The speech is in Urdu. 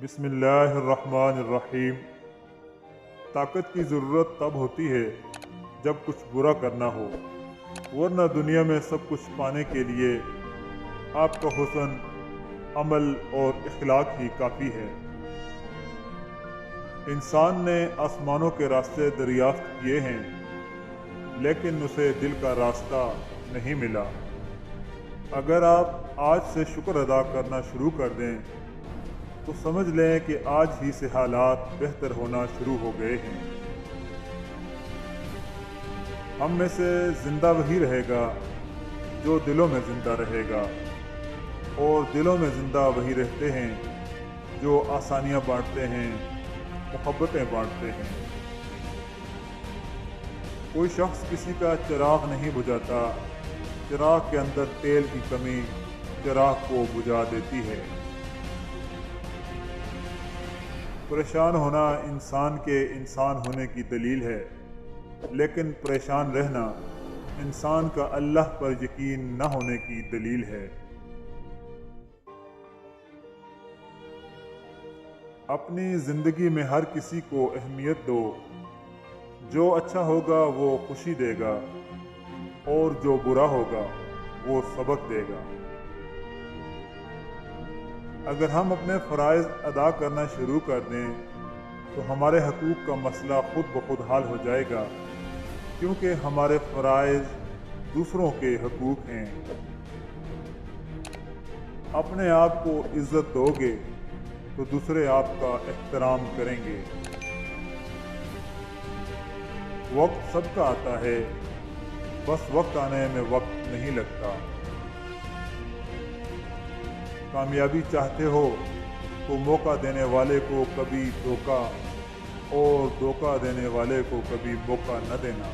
بسم اللہ الرحمن الرحیم۔ طاقت کی ضرورت تب ہوتی ہے جب کچھ برا کرنا ہو، ورنہ دنیا میں سب کچھ پانے کے لیے آپ کا حسن، عمل اور اخلاق ہی کافی ہے۔ انسان نے آسمانوں کے راستے دریافت کیے ہیں، لیکن اسے دل کا راستہ نہیں ملا۔ اگر آپ آج سے شکر ادا کرنا شروع کر دیں تو سمجھ لیں کہ آج ہی سے حالات بہتر ہونا شروع ہو گئے ہیں۔ ہم میں سے زندہ وہی رہے گا جو دلوں میں زندہ رہے گا، اور دلوں میں زندہ وہی رہتے ہیں جو آسانیاں بانٹتے ہیں، محبتیں بانٹتے ہیں۔ کوئی شخص کسی کا چراغ نہیں بجھاتا، چراغ کے اندر تیل کی کمی چراغ کو بجھا دیتی ہے۔ پریشان ہونا انسان کے انسان ہونے کی دلیل ہے، لیکن پریشان رہنا انسان کا اللہ پر یقین نہ ہونے کی دلیل ہے۔ اپنی زندگی میں ہر کسی کو اہمیت دو۔ جو اچھا ہوگا وہ خوشی دے گا، اور جو برا ہوگا وہ سبق دے گا۔ اگر ہم اپنے فرائض ادا کرنا شروع کر دیں تو ہمارے حقوق کا مسئلہ خود بخود حل ہو جائے گا، کیونکہ ہمارے فرائض دوسروں کے حقوق ہیں۔ اپنے آپ کو عزت دو گے تو دوسرے آپ کا احترام کریں گے۔ وقت سب کا آتا ہے، بس وقت آنے میں وقت نہیں لگتا۔ کامیابی چاہتے ہو تو موقع دینے والے کو کبھی دھوکہ، اور دھوکہ دینے والے کو کبھی موقع نہ دینا۔